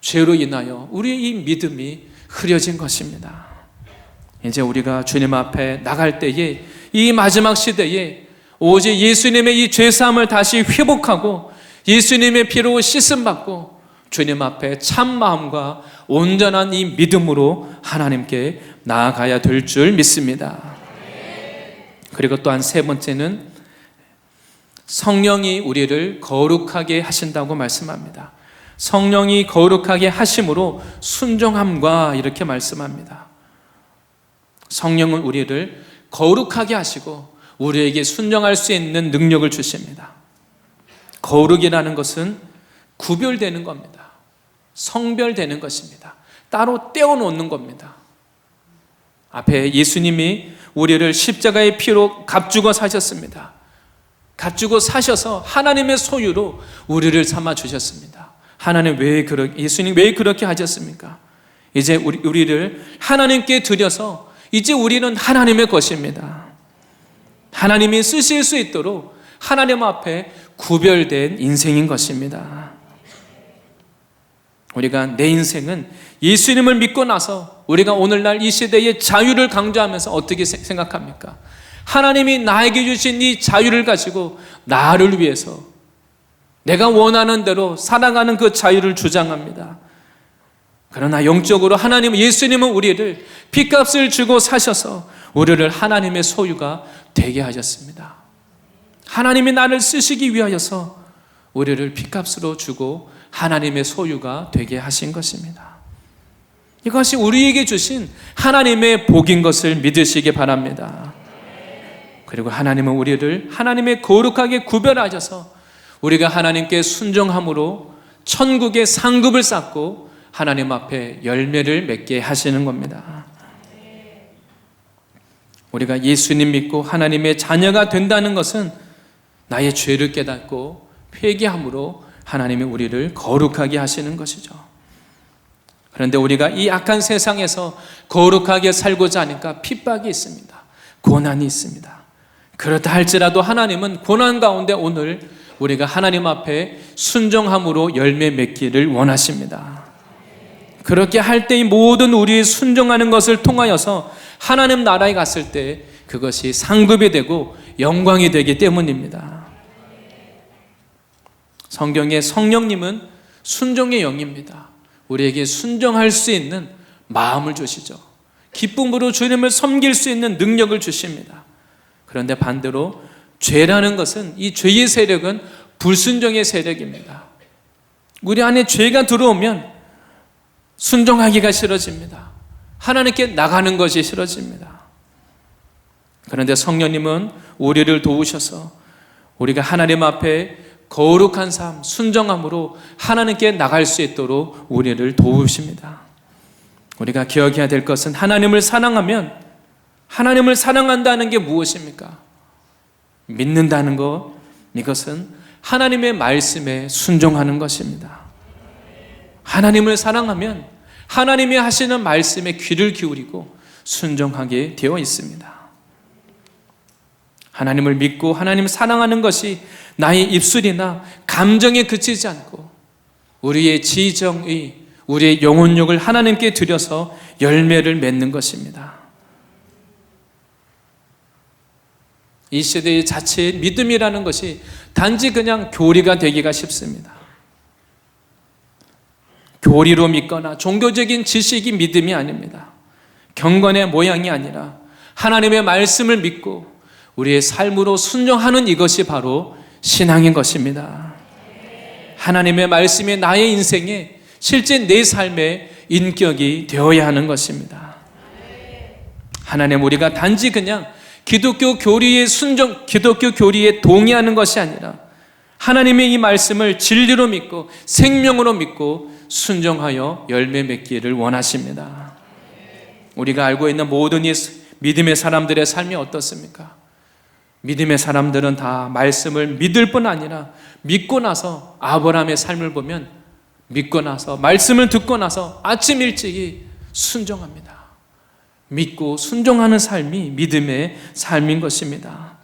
죄로 인하여 우리의 이 믿음이 흐려진 것입니다. 이제 우리가 주님 앞에 나갈 때에 이 마지막 시대에 오직 예수님의 이 죄사함을 다시 회복하고 예수님의 피로 씻음받고 주님 앞에 참 마음과 온전한 이 믿음으로 하나님께 나아가야 될 줄 믿습니다. 그리고 또한 세 번째는 성령이 우리를 거룩하게 하신다고 말씀합니다. 성령이 거룩하게 하심으로 순종함과 이렇게 말씀합니다. 성령은 우리를 거룩하게 하시고 우리에게 순종할 수 있는 능력을 주십니다. 거룩이라는 것은 구별되는 겁니다. 성별되는 것입니다. 따로 떼어놓는 겁니다. 앞에 예수님이 우리를 십자가의 피로 값주고 사셨습니다. 값주고 사셔서 하나님의 소유로 우리를 삼아 주셨습니다. 예수님 왜 그렇게 하셨습니까? 이제 우리를 하나님께 드려서 이제 우리는 하나님의 것입니다. 하나님이 쓰실 수 있도록 하나님 앞에 구별된 인생인 것입니다. 우리가 내 인생은 예수님을 믿고 나서 우리가 오늘날 이 시대의 자유를 강조하면서 어떻게 생각합니까? 하나님이 나에게 주신 이 자유를 가지고 나를 위해서 내가 원하는 대로 살아가는 그 자유를 주장합니다. 그러나 영적으로 예수님은 우리를 핏값을 주고 사셔서 우리를 하나님의 소유가 되게 하셨습니다. 하나님이 나를 쓰시기 위하여서 우리를 핏값으로 주고 하나님의 소유가 되게 하신 것입니다. 이것이 우리에게 주신 하나님의 복인 것을 믿으시기 바랍니다. 그리고 하나님은 우리를 하나님의 거룩하게 구별하셔서 우리가 하나님께 순종함으로 천국의 상급을 쌓고 하나님 앞에 열매를 맺게 하시는 겁니다. 우리가 예수님 믿고 하나님의 자녀가 된다는 것은 나의 죄를 깨닫고 회개함으로 하나님이 우리를 거룩하게 하시는 것이죠. 그런데 우리가 이 악한 세상에서 거룩하게 살고자 하니까 핍박이 있습니다. 고난이 있습니다. 그렇다 할지라도 하나님은 고난 가운데 오늘 우리가 하나님 앞에 순종함으로 열매 맺기를 원하십니다. 그렇게 할 때 이 모든 우리의 순종하는 것을 통하여서 하나님 나라에 갔을 때 그것이 상급이 되고 영광이 되기 때문입니다. 성경의 성령님은 순종의 영입니다. 우리에게 순종할 수 있는 마음을 주시죠. 기쁨으로 주님을 섬길 수 있는 능력을 주십니다. 그런데 반대로 죄라는 것은, 이 죄의 세력은 불순종의 세력입니다. 우리 안에 죄가 들어오면 순종하기가 싫어집니다. 하나님께 나가는 것이 싫어집니다. 그런데 성령님은 우리를 도우셔서 우리가 하나님 앞에 거룩한 삶, 순종함으로 하나님께 나갈 수 있도록 우리를 도우십니다. 우리가 기억해야 될 것은, 하나님을 사랑하면, 하나님을 사랑한다는 게 무엇입니까? 믿는다는 것, 이것은 하나님의 말씀에 순종하는 것입니다. 하나님을 사랑하면 하나님이 하시는 말씀에 귀를 기울이고 순종하게 되어 있습니다. 하나님을 믿고 하나님을 사랑하는 것이 나의 입술이나 감정에 그치지 않고 우리의 지정의, 우리의 영혼력을 하나님께 드려서 열매를 맺는 것입니다. 이 시대의 자체의 믿음이라는 것이 단지 그냥 교리가 되기가 쉽습니다. 교리로 믿거나 종교적인 지식이 믿음이 아닙니다. 경건의 모양이 아니라 하나님의 말씀을 믿고 우리의 삶으로 순종하는 이것이 바로 신앙인 것입니다. 하나님의 말씀이 나의 인생에, 실제 내 삶의 인격이 되어야 하는 것입니다. 하나님, 우리가 단지 그냥 기독교 교리에 순종, 기독교 교리에 동의하는 것이 아니라 하나님의 이 말씀을 진리로 믿고 생명으로 믿고 순종하여 열매 맺기를 원하십니다. 우리가 알고 있는 모든 이 믿음의 사람들의 삶이 어떻습니까? 믿음의 사람들은 다 말씀을 믿을 뿐 아니라 믿고 나서, 아브라함의 삶을 보면 믿고 나서, 말씀을 듣고 나서 아침 일찍이 순종합니다. 믿고 순종하는 삶이 믿음의 삶인 것입니다.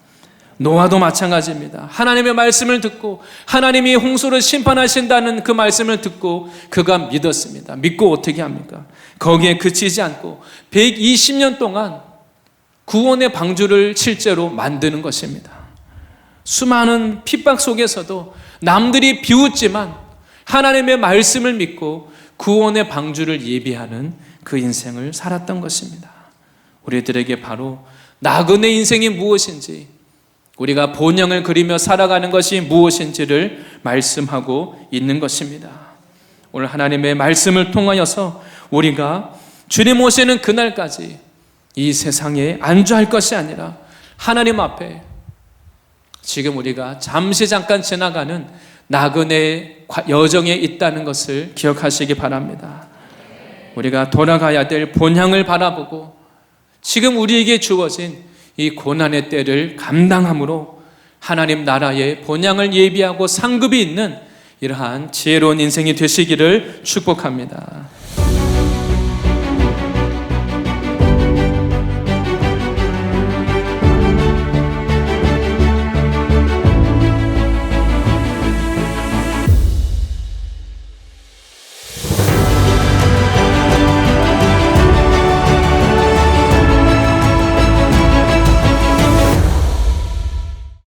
노아도 마찬가지입니다. 하나님의 말씀을 듣고 하나님이 홍수를 심판하신다는 그 말씀을 듣고 그가 믿었습니다. 믿고 어떻게 합니까? 거기에 그치지 않고 120년 동안 구원의 방주를 실제로 만드는 것입니다. 수많은 핍박 속에서도 남들이 비웃지만 하나님의 말씀을 믿고 구원의 방주를 예비하는 그 인생을 살았던 것입니다. 우리들에게 바로 나그네 인생이 무엇인지, 우리가 본향을 그리며 살아가는 것이 무엇인지를 말씀하고 있는 것입니다. 오늘 하나님의 말씀을 통하여서 우리가 주님 오시는 그날까지 이 세상에 안주할 것이 아니라 하나님 앞에 지금 우리가 잠시 잠깐 지나가는 나그네 여정에 있다는 것을 기억하시기 바랍니다. 우리가 돌아가야 될 본향을 바라보고 지금 우리에게 주어진 이 고난의 때를 감당함으로 하나님 나라의 본향을 예비하고 상급이 있는 이러한 지혜로운 인생이 되시기를 축복합니다.